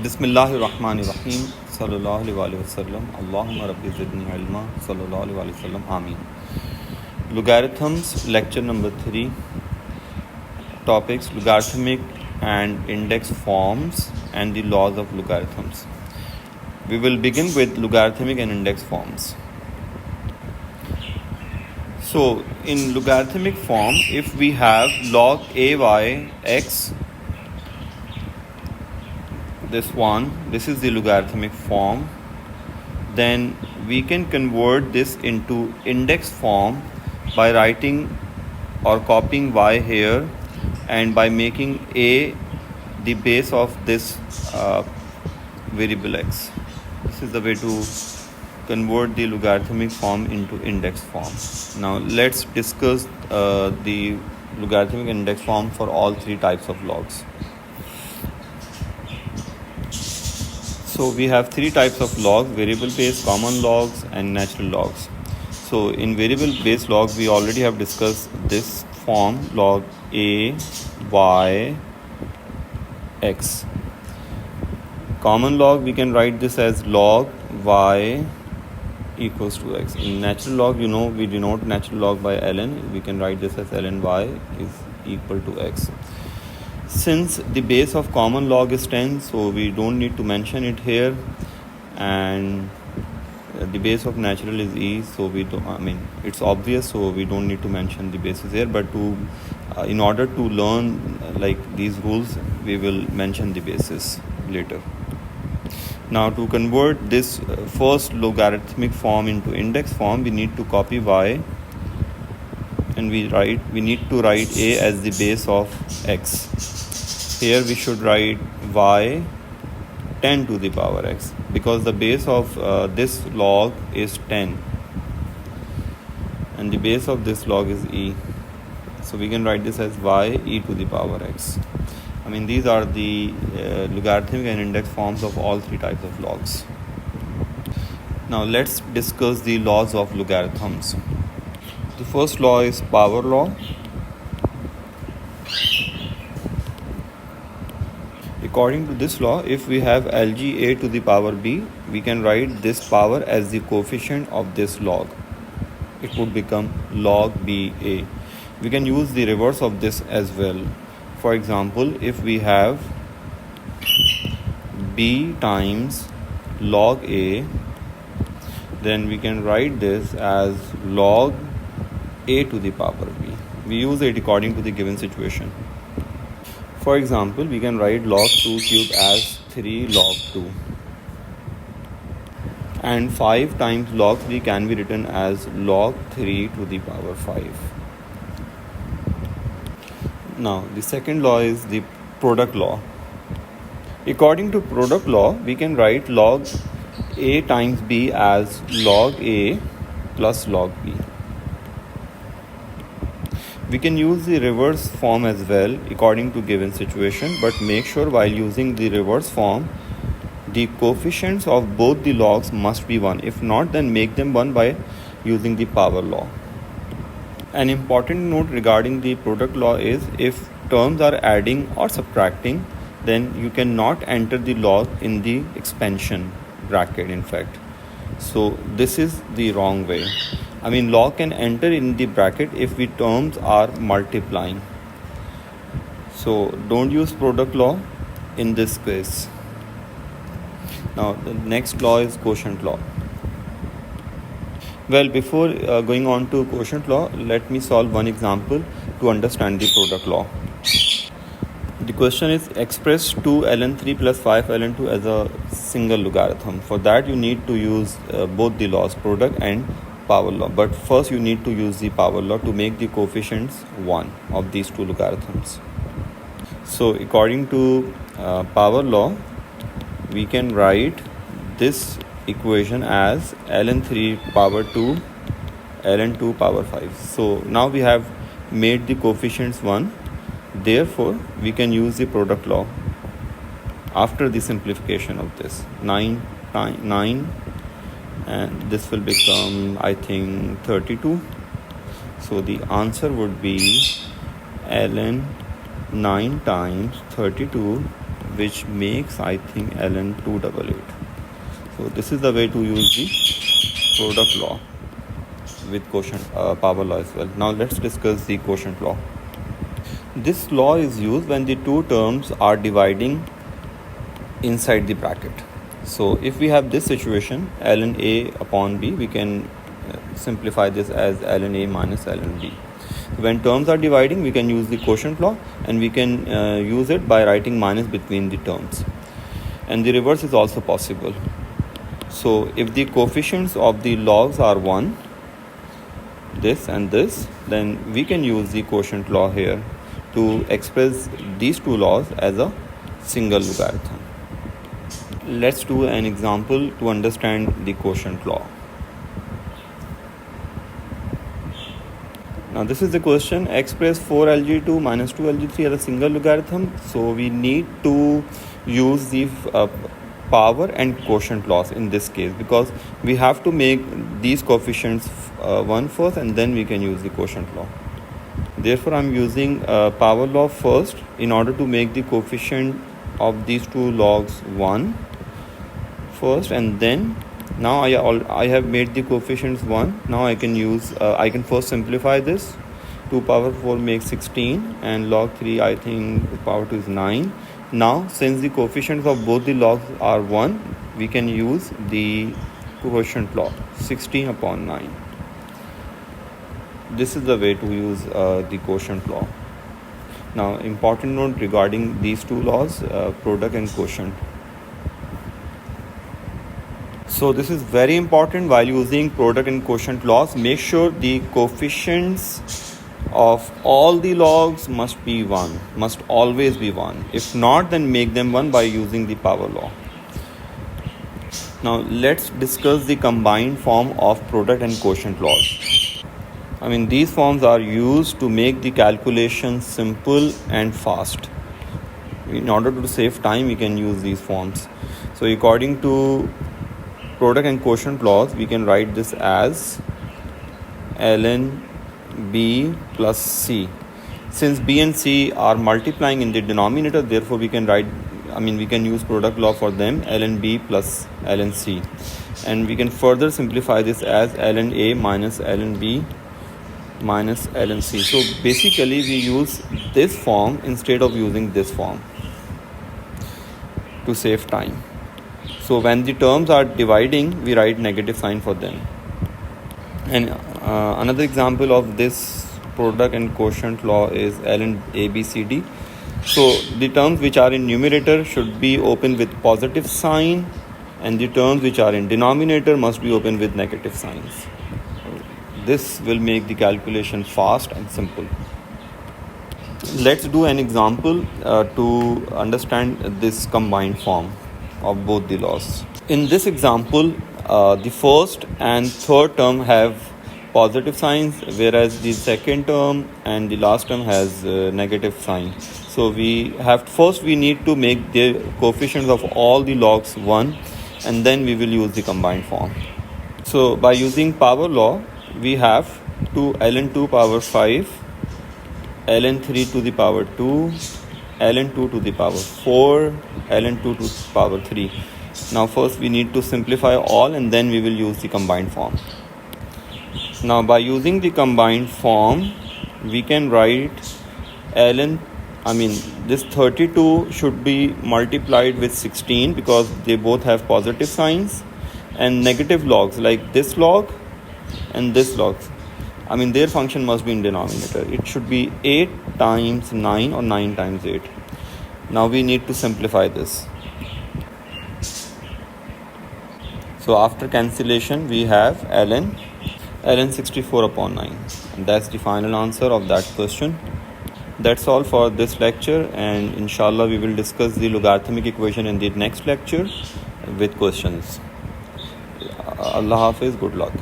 Bismillahirrahmanirrahim. Sallallahu alaihi wasallam. Allahumma rabbi zidni ilma. Sallallahu alaihi wasallam. Ameen. Logarithms, lecture number 3. Topics: logarithmic and index forms and the laws of logarithms. We will begin with logarithmic and index forms. So, in logarithmic form, if we have log ay x, this is the logarithmic form, then we can convert this into index form by writing or copying y here and by making a the base of this variable x. This is the way to convert the logarithmic form into index form. Now let's discuss the logarithmic index form for all three types of logs. So we have three types of logs: variable based, common logs and natural logs. So in variable based log we already have discussed this form, log a y x. Common log we can write this as log y equals to x. In natural log, we denote natural log by ln. We can write this as ln y is equal to x. Since the base of common log is 10, so we don't need to mention it here, and the base of natural is e, so it's obvious, so we don't need to mention the bases here, but in order to learn these rules, we will mention the bases later. Now to convert this first logarithmic form into index form, we need to copy y, and we need to write a as the base of x. Here we should write y 10 to the power x, because the base of this log is 10 and the base of this log is e. So we can write this as y e to the power x. These are the logarithmic and index forms of all three types of logs. Now let's discuss the laws of logarithms. The first law is power law. According to this law, if we have lg a to the power b, we can write this power as the coefficient of this log. It would become log ba. We can use the reverse of this as well. For example, if we have b times log a, then we can write this as log a to the power b. We use it according to the given situation. For example, we can write log 2 cube as 3 log 2. And 5 times log 3 can be written as log 3 to the power 5. Now, the second law is the product law. According to product law, we can write log a times b as log a plus log b. We can use the reverse form as well according to given situation, but make sure while using the reverse form, the coefficients of both the logs must be 1. If not, then make them 1 by using the power law. An important note regarding the product law is if terms are adding or subtracting, then you cannot enter the log in the expansion bracket, in fact. So this is the wrong way. Log can enter in the bracket if the terms are multiplying. So don't use product law in this case. Now the next law is quotient law. Well, before going on to quotient law, let me solve one example to understand the product law. The question is express 2 ln 3 plus 5 ln 2 as a single logarithm. For that you need to use both the laws, product and power law. But first you need to use the power law to make the coefficients 1 of these two logarithms. So according to power law, we can write this equation as ln 3 power 2 ln 2 power 5. So now we have made the coefficients 1. Therefore, we can use the product law after the simplification of this. 9 and this will become, I think, 32. So the answer would be ln 9 times 32, which makes, I think, ln 288. So this is the way to use the product law with quotient power law as well. Now let's discuss the quotient law. This law is used when the two terms are dividing inside the bracket. So if we have this situation, ln a upon b, we can simplify this as ln a minus ln b. When terms are dividing, we can use the quotient law, and we can use it by writing minus between the terms. And the reverse is also possible. So if the coefficients of the logs are 1, this and this, then we can use the quotient law here to express these two laws as a single logarithm. Let's do an example to understand the quotient law. Now this is the question: express 4lg2 minus 2lg3 as a single logarithm. So we need to use the power and quotient laws in this case, because we have to make these coefficients 1 first, and then we can use the quotient law. Therefore I'm using power law first in order to make the coefficient of these two logs 1 first, and then now I have made the coefficients 1. Now I can use I can first simplify this. 2 power 4 makes 16, and log 3, I think power 2 is 9. Now since the coefficients of both the logs are 1, we can use the quotient law, 16 upon 9. This is the way to use the quotient law. Now important note regarding these two laws, product and quotient. So this is very important. While using product and quotient laws, make sure the coefficients of all the logs must be 1, must always be 1. If not, then make them 1 by using the power law. Now let's discuss the combined form of product and quotient laws. I mean, these forms are used to make the calculation simple and fast. In order to save time, we can use these forms. So according to product and quotient laws, we can write this as ln b plus c. Since b and c are multiplying in the denominator, therefore we can use product law for them, ln b plus ln c. And we can further simplify this as ln a minus ln b minus ln c. So basically we use this form instead of using this form to save time. So when the terms are dividing, we write negative sign for them. And another example of this product and quotient law is ln ABCD. So the terms which are in numerator should be opened with positive sign, and the terms which are in denominator must be opened with negative signs. This will make the calculation fast and simple. Let's do an example to understand this combined form of both the laws. In this example, the first and third term have positive signs, whereas the second term and the last term has negative sign. So we need to make the coefficients of all the logs 1, and then we will use the combined form. So by using power law, we have to ln 2 power 5, ln 3 to the power 2, ln 2 to the power 4, ln 2 to the power 3. Now first we need to simplify all, and then we will use the combined form. Now by using the combined form, we can write this 32 should be multiplied with 16 because they both have positive signs, and negative logs like this log and this log, their function must be in denominator. It should be 8 times 9 or 9 times 8. Now we need to simplify this. So after cancellation, we have ln 64 upon 9. And that's the final answer of that question. That's all for this lecture, and inshallah we will discuss the logarithmic equation in the next lecture with questions. Allah Hafiz, good luck.